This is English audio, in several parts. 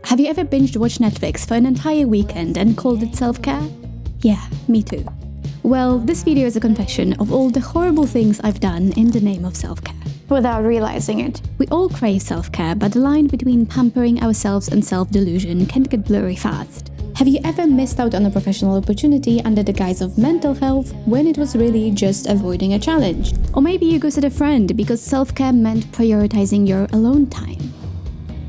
Have you ever binge-watched Netflix for an entire weekend and called it self-care? Yeah, me too. Well, this video is a confession of all the horrible things I've done in the name of self-care. Without realizing it. We all crave self-care, but the line between pampering ourselves and self-delusion can get blurry fast. Have you ever missed out on a professional opportunity under the guise of mental health when it was really just avoiding a challenge? Or maybe you ghosted a friend because self-care meant prioritizing your alone time.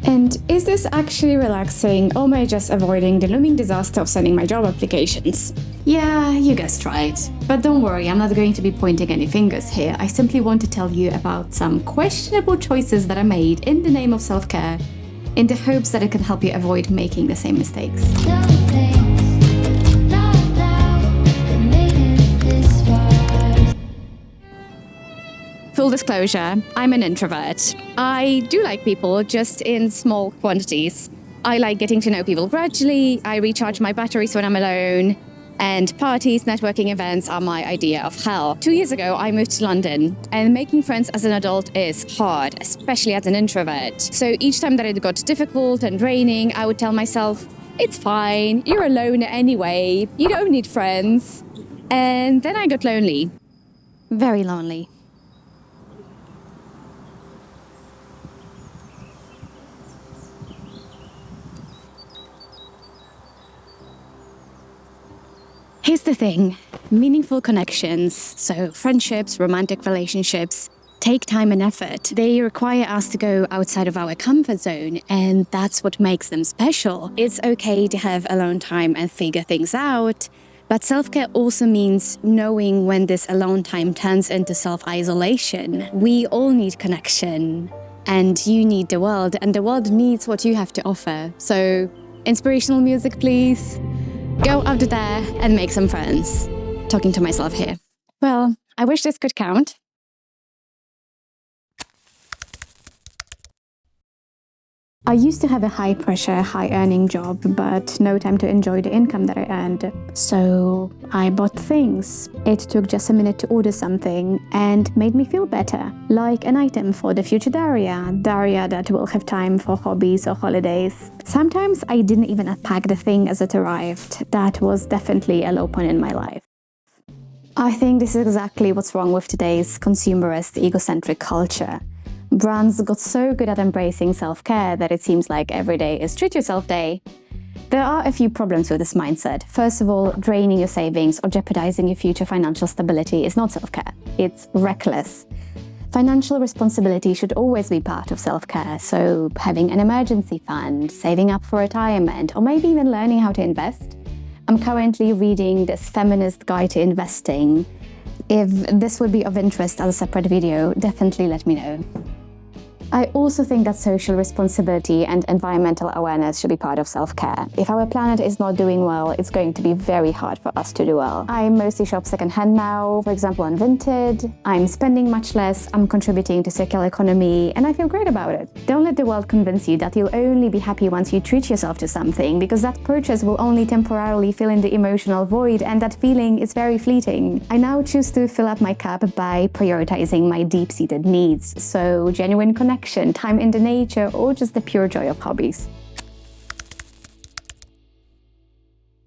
And is this actually relaxing, or am I just avoiding the looming disaster of sending my job applications? Yeah, you guessed right. But don't worry, I'm not going to be pointing any fingers here. I simply want to tell you about some questionable choices that are made in the name of self-care, in the hopes that it can help you avoid making the same mistakes. Full disclosure, I'm an introvert. I do like people, just in small quantities. I like getting to know people gradually, I recharge my batteries when I'm alone, and parties, networking events are my idea of hell. 2 years ago, I moved to London, and making friends as an adult is hard, especially as an introvert. So each time that it got difficult and draining, I would tell myself, it's fine, you're alone anyway, you don't need friends. And then I got lonely. Very lonely. Here's the thing, meaningful connections, so friendships, romantic relationships, take time and effort. They require us to go outside of our comfort zone, and that's what makes them special. It's okay to have alone time and figure things out, but self-care also means knowing when this alone time turns into self-isolation. We all need connection, and you need the world, and the world needs what you have to offer. So, inspirational music, please. Go out there and make some friends. Talking to myself here. Well, I wish this could count. I used to have a high-pressure, high-earning job, but no time to enjoy the income that I earned. So I bought things. It took just a minute to order something and made me feel better. Like an item for the future Daria that will have time for hobbies or holidays. Sometimes I didn't even unpack the thing as it arrived. That was definitely a low point in my life. I think this is exactly what's wrong with today's consumerist, egocentric culture. Brands got so good at embracing self-care that it seems like every day is treat yourself day. There are a few problems with this mindset. First of all, draining your savings or jeopardizing your future financial stability is not self-care. It's reckless. Financial responsibility should always be part of self-care, so having an emergency fund, saving up for retirement, or maybe even learning how to invest. I'm currently reading this feminist guide to investing. If this would be of interest as a separate video, definitely let me know. I also think that social responsibility and environmental awareness should be part of self-care. If our planet is not doing well, it's going to be very hard for us to do well. I mostly shop secondhand now, for example on Vinted. I'm spending much less, I'm contributing to circular economy, and I feel great about it. Don't let the world convince you that you'll only be happy once you treat yourself to something, because that purchase will only temporarily fill in the emotional void, and that feeling is very fleeting. I now choose to fill up my cup by prioritizing my deep-seated needs, so genuine connection, time in the nature, or just the pure joy of hobbies.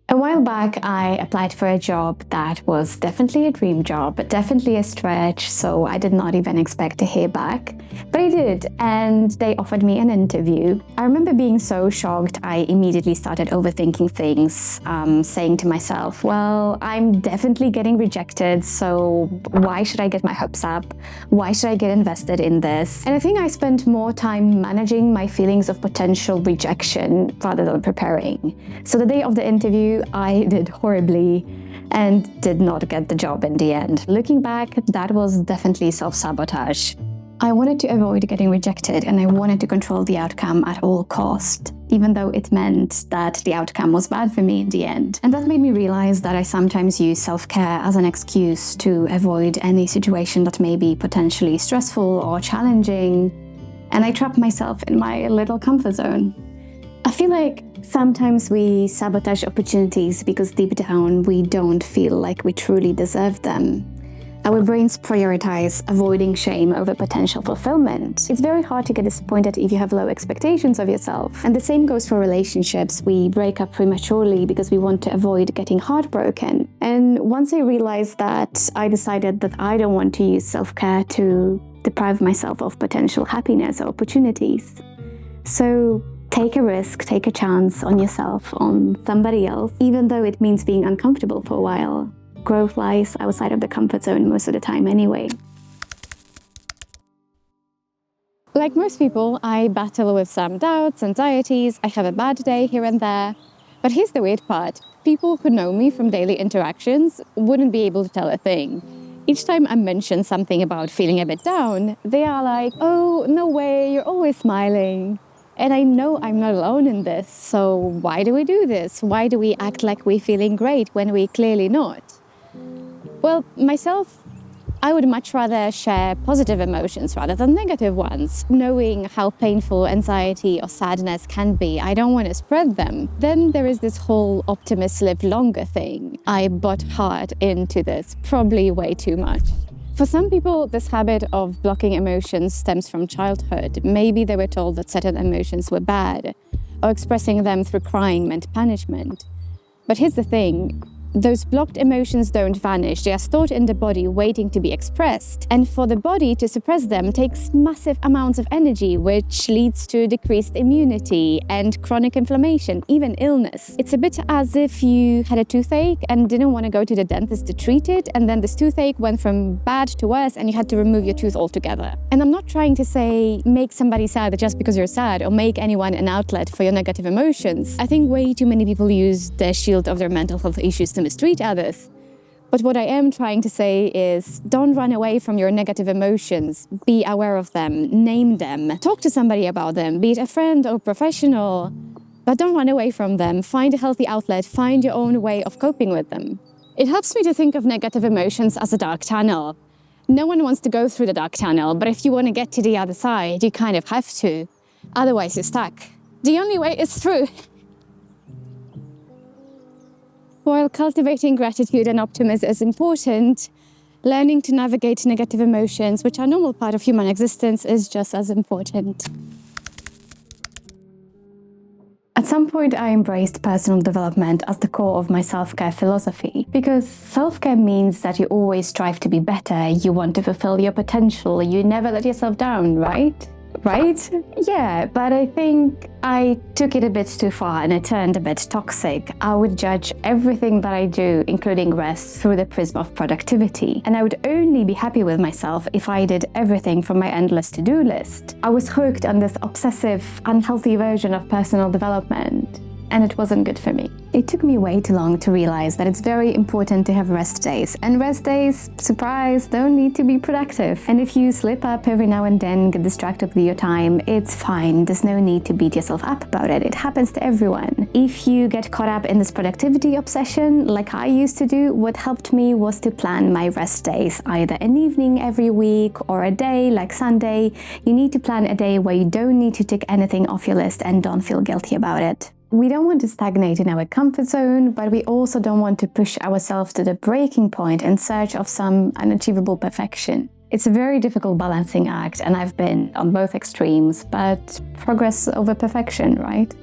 A while back, I applied for a job that was definitely a dream job, but definitely a stretch, so I did not even expect to hear back. But I did, and they offered me an interview. I remember being so shocked, I immediately started overthinking things, saying to myself, well, I'm definitely getting rejected, so why should I get my hopes up? Why should I get invested in this? And I think I spent more time managing my feelings of potential rejection rather than preparing. So the day of the interview, I did horribly and did not get the job in the end. Looking back, that was definitely self-sabotage. I wanted to avoid getting rejected and I wanted to control the outcome at all cost, even though it meant that the outcome was bad for me in the end. And that made me realize that I sometimes use self-care as an excuse to avoid any situation that may be potentially stressful or challenging, and I trap myself in my little comfort zone. I feel like sometimes we sabotage opportunities because deep down we don't feel like we truly deserve them. Our brains prioritize avoiding shame over potential fulfillment. It's very hard to get disappointed if you have low expectations of yourself. And the same goes for relationships. We break up prematurely because we want to avoid getting heartbroken. And once I realized that, I decided that I don't want to use self-care to deprive myself of potential happiness or opportunities. So take a risk, take a chance on yourself, on somebody else, even though it means being uncomfortable for a while. Growth lies outside of the comfort zone most of the time anyway. Like most people, I battle with some doubts, anxieties, I have a bad day here and there. But here's the weird part. People who know me from daily interactions wouldn't be able to tell a thing. Each time I mention something about feeling a bit down, they are like, "Oh, no way, you're always smiling." And I know I'm not alone in this, so why do we do this? Why do we act like we're feeling great when we're clearly not? Well, myself, I would much rather share positive emotions rather than negative ones. Knowing how painful anxiety or sadness can be, I don't want to spread them. Then there is this whole optimists live longer thing. I bought hard into this, probably way too much. For some people, this habit of blocking emotions stems from childhood. Maybe they were told that certain emotions were bad, or expressing them through crying meant punishment. But here's the thing. Those blocked emotions don't vanish. They are stored in the body waiting to be expressed. And for the body to suppress them takes massive amounts of energy, which leads to decreased immunity and chronic inflammation, even illness. It's a bit as if you had a toothache and didn't want to go to the dentist to treat it, and then this toothache went from bad to worse and you had to remove your tooth altogether. And I'm not trying to say make somebody sad just because you're sad or make anyone an outlet for your negative emotions. I think way too many people use the shield of their mental health issues to mistreat others. But what I am trying to say is don't run away from your negative emotions. Be aware of them, name them, talk to somebody about them, be it a friend or professional, but don't run away from them. Find a healthy outlet, find your own way of coping with them. It helps me to think of negative emotions as a dark tunnel. No one wants to go through the dark tunnel, but if you want to get to the other side, you kind of have to. Otherwise you're stuck. The only way is through. While cultivating gratitude and optimism is important, learning to navigate negative emotions, which are a normal part of human existence, is just as important. At some point, I embraced personal development as the core of my self-care philosophy, because self-care means that you always strive to be better, you want to fulfill your potential, you never let yourself down, right? Right? Yeah, but I think I took it a bit too far and it turned a bit toxic. I would judge everything that I do, including rest, through the prism of productivity. And I would only be happy with myself if I did everything from my endless to-do list. I was hooked on this obsessive, unhealthy version of personal development. And it wasn't good for me. It took me way too long to realize that it's very important to have rest days. And rest days, surprise, don't need to be productive. And if you slip up every now and then, get distracted with your time, it's fine. There's no need to beat yourself up about it. It happens to everyone. If you get caught up in this productivity obsession, like I used to do, what helped me was to plan my rest days, either an evening every week or a day like Sunday. You need to plan a day where you don't need to tick anything off your list and don't feel guilty about it. We don't want to stagnate in our comfort zone, but we also don't want to push ourselves to the breaking point in search of some unachievable perfection. It's a very difficult balancing act, and I've been on both extremes, but progress over perfection, right?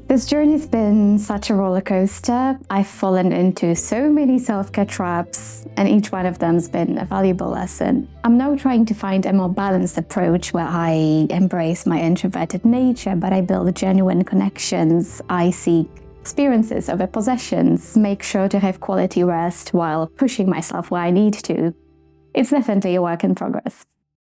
This journey's been such a roller coaster. I've fallen into so many self-care traps, and each one of them's been a valuable lesson. I'm now trying to find a more balanced approach where I embrace my introverted nature, but I build genuine connections. I seek experiences over possessions, make sure to have quality rest while pushing myself where I need to. It's definitely a work in progress.